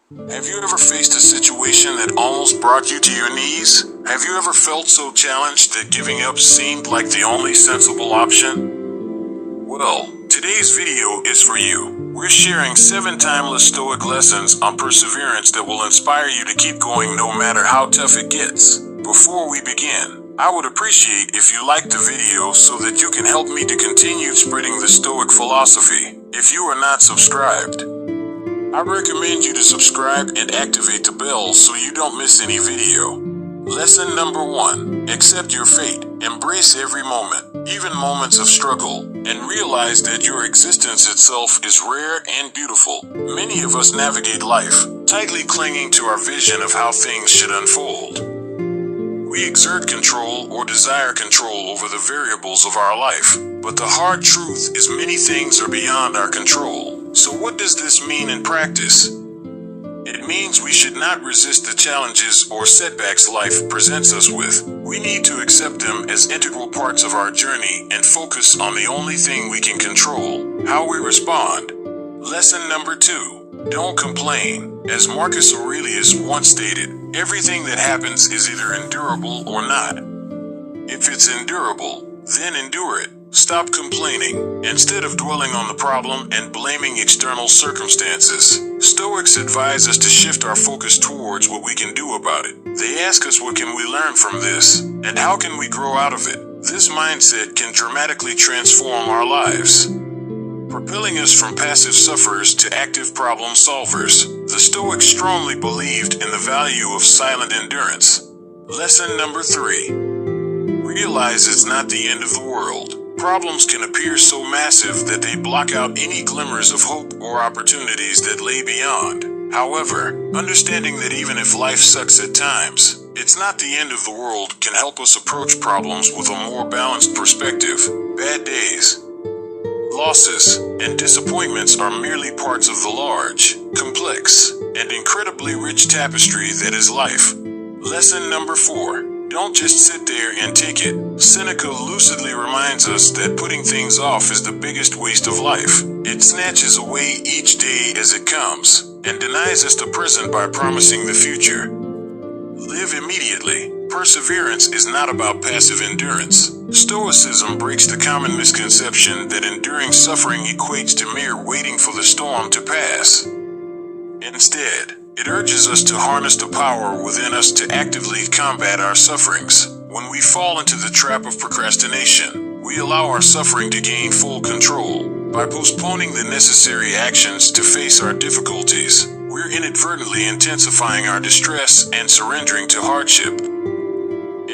Have you ever faced a situation that almost brought you to your knees? Have you ever felt so challenged that giving up seemed like the only sensible option? Well, today's video is for you. We're sharing 7 timeless Stoic lessons on perseverance that will inspire you to keep going no matter how tough it gets. Before we begin, I would appreciate if you liked the video so that you can help me to continue spreading the Stoic philosophy. If you are not subscribed, I recommend you to subscribe and activate the bell so you don't miss any video. Lesson number 1. Accept your fate. Embrace every moment, even moments of struggle, and realize that your existence itself is rare and beautiful. Many of us navigate life, tightly clinging to our vision of how things should unfold. We exert control or desire control over the variables of our life, but the hard truth is many things are beyond our control. So what does this mean in practice? It means we should not resist the challenges or setbacks life presents us with. We need to accept them as integral parts of our journey and focus on the only thing we can control: how we respond. Lesson number 2. Don't complain. As Marcus Aurelius once stated, everything that happens is either endurable or not. If it's endurable, then endure it. Stop complaining. Instead of dwelling on the problem and blaming external circumstances, Stoics advise us to shift our focus towards what we can do about it. They ask us, what can we learn from this, and how can we grow out of it? This mindset can dramatically transform our lives, propelling us from passive sufferers to active problem solvers. The Stoics strongly believed in the value of silent endurance. Lesson number 3. Realize it's not the end of the world. Problems can appear so massive that they block out any glimmers of hope or opportunities that lay beyond. However, understanding that even if life sucks at times, it's not the end of the world can help us approach problems with a more balanced perspective. Bad days, losses, and disappointments are merely parts of the large, complex, and incredibly rich tapestry that is life. Lesson number 4. Don't just sit there and take it. Seneca lucidly reminds us that putting things off is the biggest waste of life. It snatches away each day as it comes, and denies us the present by promising the future. Live immediately. Perseverance is not about passive endurance. Stoicism breaks the common misconception that enduring suffering equates to mere waiting for the storm to pass. Instead, it urges us to harness the power within us to actively combat our sufferings. When we fall into the trap of procrastination, we allow our suffering to gain full control. By postponing the necessary actions to face our difficulties, we're inadvertently intensifying our distress and surrendering to hardship.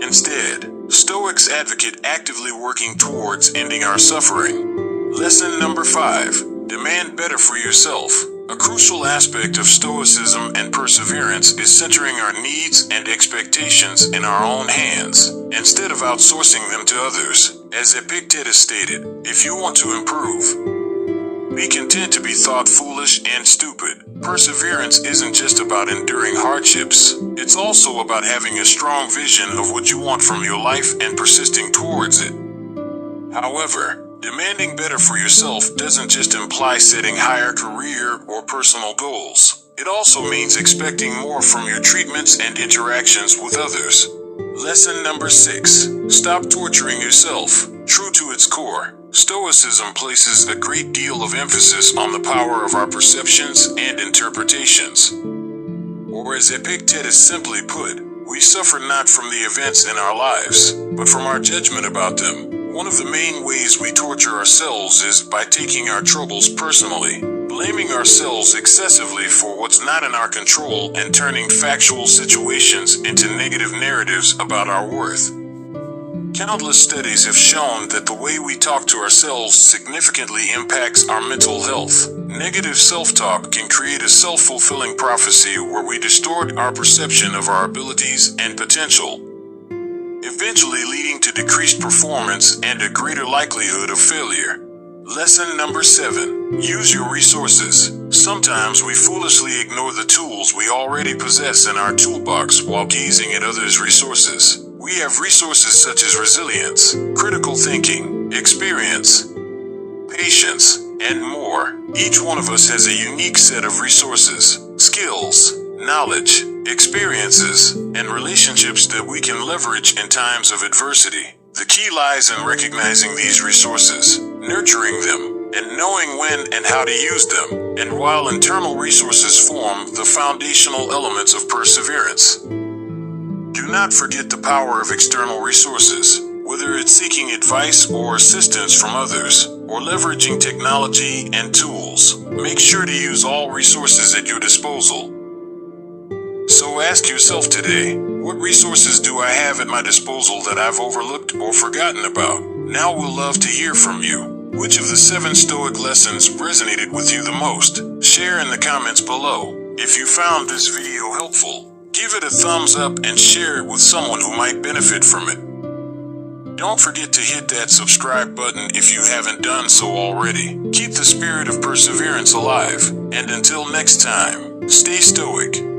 Instead, Stoics advocate actively working towards ending our suffering. Lesson number 5. Demand better for yourself. A crucial aspect of Stoicism and perseverance is centering our needs and expectations in our own hands, instead of outsourcing them to others. As Epictetus stated, if you want to improve, be content to be thought foolish and stupid. Perseverance isn't just about enduring hardships, it's also about having a strong vision of what you want from your life and persisting towards it. However, demanding better for yourself doesn't just imply setting higher career or personal goals. It also means expecting more from your treatments and interactions with others. Lesson number 6. Stop torturing yourself. True to its core, Stoicism places a great deal of emphasis on the power of our perceptions and interpretations. Or as Epictetus simply put, we suffer not from the events in our lives, but from our judgment about them. One of the main ways we torture ourselves is by taking our troubles personally, blaming ourselves excessively for what's not in our control, and turning factual situations into negative narratives about our worth. Countless studies have shown that the way we talk to ourselves significantly impacts our mental health. Negative self-talk can create a self-fulfilling prophecy where we distort our perception of our abilities and potential, eventually leading to decreased performance and a greater likelihood of failure. Lesson number 7. Use your resources. Sometimes we foolishly ignore the tools we already possess in our toolbox while gazing at others' resources. We have resources such as resilience, critical thinking, experience, patience, and more. Each one of us has a unique set of resources. skills, knowledge, experiences, and relationships that we can leverage in times of adversity. The key lies in recognizing these resources, nurturing them, and knowing when and how to use them. And while internal resources form the foundational elements of perseverance, do not forget the power of external resources. Whether it's seeking advice or assistance from others, or leveraging technology and tools, make sure to use all resources at your disposal. So ask yourself today, what resources do I have at my disposal that I've overlooked or forgotten about? Now we'll love to hear from you. Which of the 7 Stoic lessons resonated with you the most? Share in the comments below. If you found this video helpful, give it a thumbs up and share it with someone who might benefit from it. Don't forget to hit that subscribe button if you haven't done so already. Keep the spirit of perseverance alive, and until next time, stay stoic.